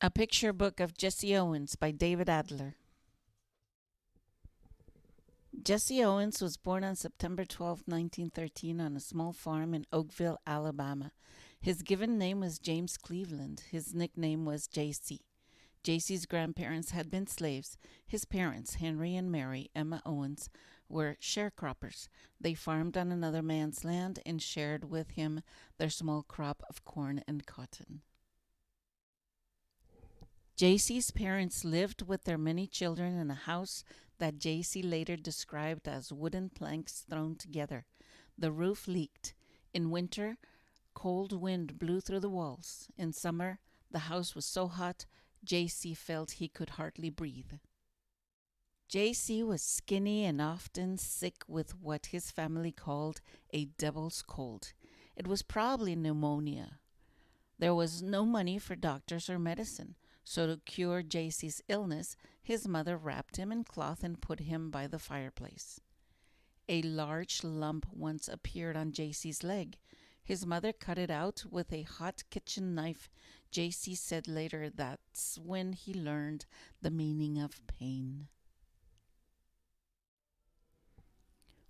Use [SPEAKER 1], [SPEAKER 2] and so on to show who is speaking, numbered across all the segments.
[SPEAKER 1] A Picture Book of Jesse Owens by David Adler. Jesse Owens was born on September 12, 1913, on a small farm in Oakville, Alabama. His given name was James Cleveland. His nickname was JC. JC's grandparents had been slaves. His parents, Henry and Mary Emma Owens, were sharecroppers. They farmed on another man's land and shared with him their small crop of corn and cotton. JC's parents lived with their many children in a house that JC later described as wooden planks thrown together. The roof leaked. In winter, cold wind blew through the walls. In summer, the house was so hot, JC felt he could hardly breathe. JC was skinny and often sick with what his family called a devil's cold. It was probably pneumonia. There was no money for doctors or medicine. So to cure JC's illness, his mother wrapped him in cloth and put him by the fireplace. A large lump once appeared on JC's leg. His mother cut it out with a hot kitchen knife. JC said later that's when he learned the meaning of pain.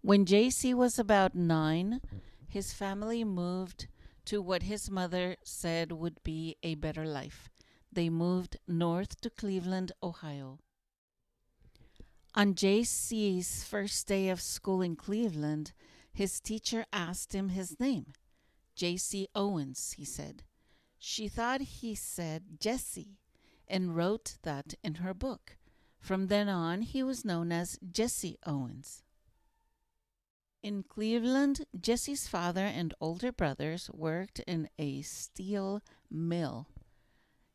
[SPEAKER 1] When JC was about 9, his family moved to what his mother said would be a better life. They moved north to Cleveland, Ohio. On JC's first day of school in Cleveland, his teacher asked him his name. JC Owens, he said. She thought he said Jesse and wrote that in her book. From then on, he was known as Jesse Owens. In Cleveland, Jesse's father and older brothers worked in a steel mill.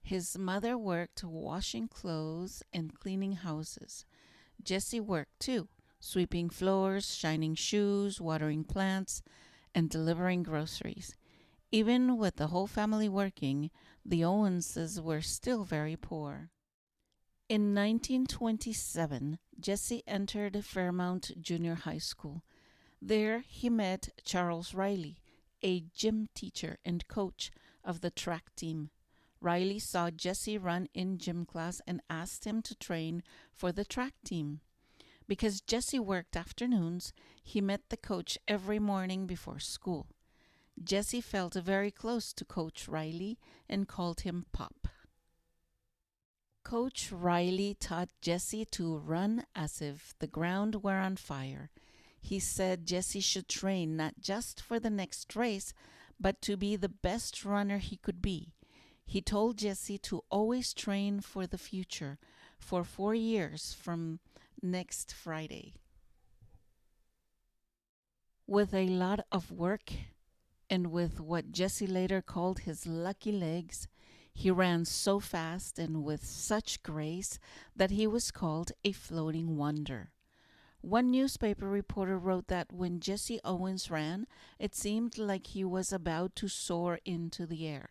[SPEAKER 1] His mother worked washing clothes and cleaning houses. Jesse worked too, sweeping floors, shining shoes, watering plants, and delivering groceries. Even with the whole family working, the Owenses were still very poor. In 1927, Jesse entered Fairmount Junior High School. There he met Charles Riley, a gym teacher and coach of the track team. Riley saw Jesse run in gym class and asked him to train for the track team. Because Jesse worked afternoons, he met the coach every morning before school. Jesse felt very close to Coach Riley and called him Pop. Coach Riley taught Jesse to run as if the ground were on fire. He said Jesse should train not just for the next race, but to be the best runner he could be. He told Jesse to always train for the future for 4 years from next Friday. With a lot of work and with what Jesse later called his lucky legs, he ran so fast and with such grace that he was called a floating wonder. One newspaper reporter wrote that when Jesse Owens ran, it seemed like he was about to soar into the air.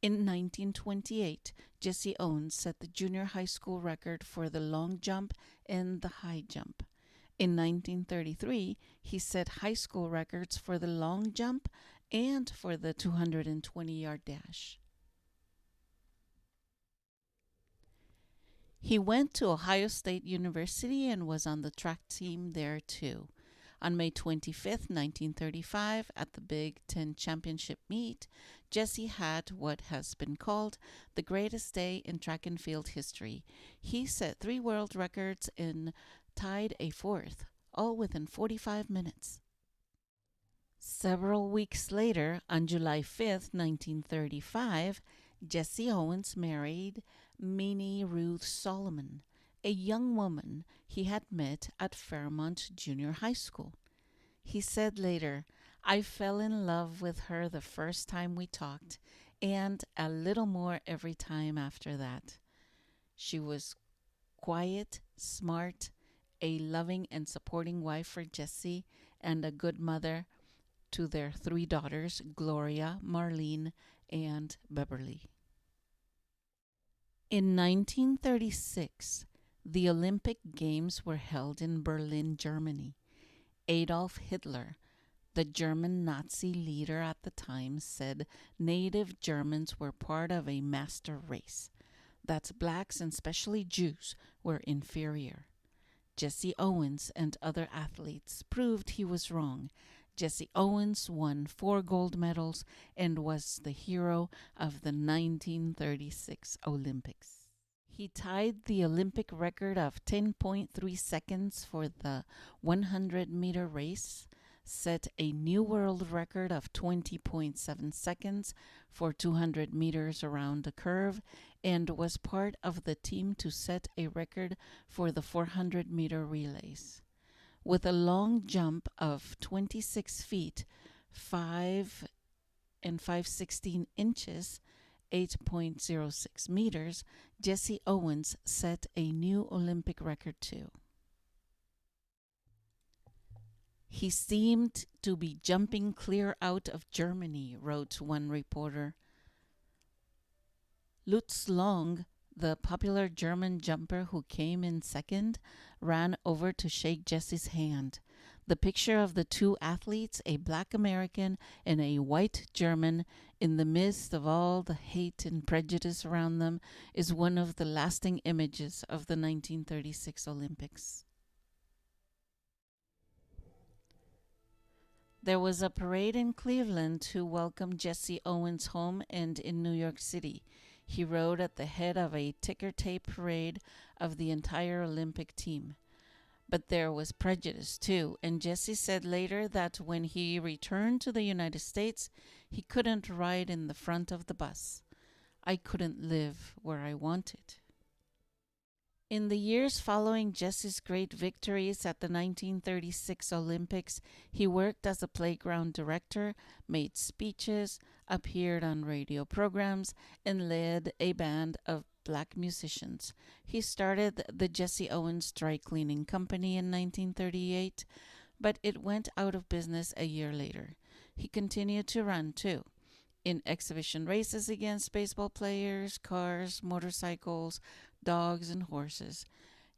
[SPEAKER 1] In 1928, Jesse Owens set the junior high school record for the long jump and the high jump. In 1933, he set high school records for the long jump and for the 220-yard dash. He went to Ohio State University and was on the track team there too. On May 25, 1935, at the Big Ten Championship meet, Jesse had what has been called the greatest day in track and field history. He set 3 world records and tied a 4th, all within 45 minutes. Several weeks later, on July 5, 1935, Jesse Owens married Minnie Ruth Solomon, a young woman he had met at Fairmount Junior High School. He said later, I fell in love with her the first time we talked, and a little more every time after that. She was quiet, smart, a loving and supporting wife for Jesse, and a good mother to their 3 daughters, Gloria, Marlene, and Beverly. In 1936, the Olympic Games were held in Berlin, Germany. Adolf Hitler, the German Nazi leader at the time, said native Germans were part of a master race. that blacks, and especially Jews, were inferior. Jesse Owens and other athletes proved he was wrong. Jesse Owens won 4 gold medals and was the hero of the 1936 Olympics. He tied the Olympic record of 10.3 seconds for the 100-meter race, set a new world record of 20.7 seconds for 200 meters around the curve, and was part of the team to set a record for the 400-meter relays. With a long jump of 26 feet, 5 and 5/16 inches, 8.06 meters, Jesse Owens set a new Olympic record too. He seemed to be jumping clear out of Germany, wrote one reporter. Lutz Long, the popular German jumper who came in second, ran over to shake Jesse's hand. The picture of the two athletes, a black American and a white German, in the midst of all the hate and prejudice around them, is one of the lasting images of the 1936 Olympics. There was a parade in Cleveland to welcome Jesse Owens home, and in New York City. He rode at the head of a ticker tape parade of the entire Olympic team. But there was prejudice too, and Jesse said later that when he returned to the United States, he couldn't ride in the front of the bus. I couldn't live where I wanted. In the years following Jesse's great victories at the 1936 Olympics, he worked as a playground director, made speeches, appeared on radio programs, and led a band of black musicians. He started the Jesse Owens Dry Cleaning Company in 1938, but it went out of business a year later. He continued to run, too, in exhibition races against baseball players, cars, motorcycles, dogs, and horses.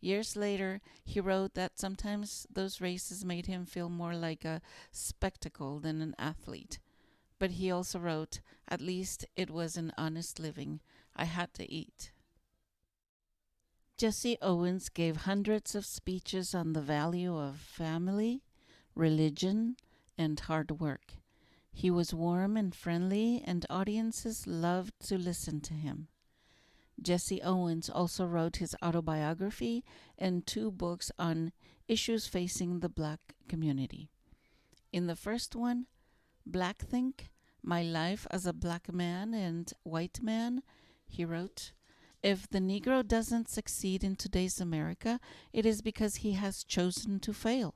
[SPEAKER 1] Years later, he wrote that sometimes those races made him feel more like a spectacle than an athlete. But he also wrote, at least it was an honest living. I had to eat. Jesse Owens gave hundreds of speeches on the value of family, religion, and hard work. He was warm and friendly, and audiences loved to listen to him. Jesse Owens also wrote his autobiography and 2 books on issues facing the black community. In the first one, Black Think, My Life as a Black Man and White Man, he wrote, if the Negro doesn't succeed in today's America, it is because he has chosen to fail.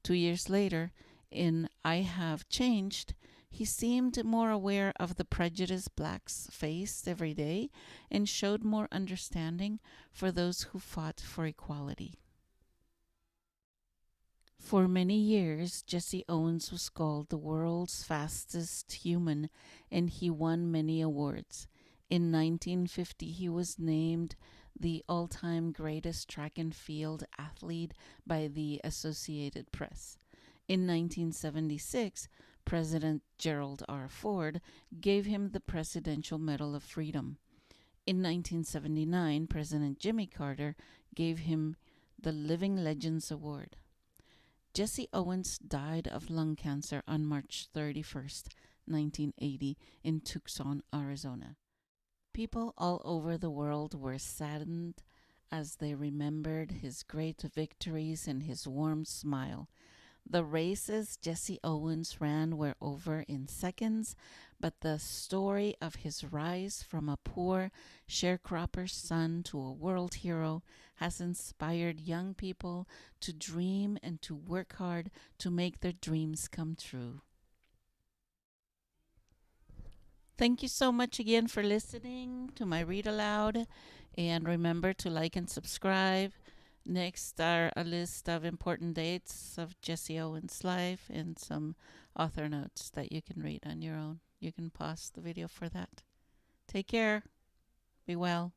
[SPEAKER 1] 2 years later, in I Have Changed, he seemed more aware of the prejudice blacks faced every day and showed more understanding for those who fought for equality. For many years, Jesse Owens was called the world's fastest human, and he won many awards. In 1950, he was named the all-time greatest track and field athlete by the Associated Press. In 1976, President Gerald R. Ford gave him the Presidential Medal of Freedom. In 1979, President Jimmy Carter gave him the Living Legends Award. Jesse Owens died of lung cancer on March 31st, 1980, in Tucson, Arizona. People all over the world were saddened as they remembered his great victories and his warm smile. The races Jesse Owens ran were over in seconds, but the story of his rise from a poor sharecropper's son to a world hero has inspired young people to dream and to work hard to make their dreams come true. Thank you so much again for listening to my Read Aloud, and remember to like and subscribe. Next are a list of important dates of Jesse Owens' life and some author notes that you can read on your own. You can pause the video for that. Take care. Be well.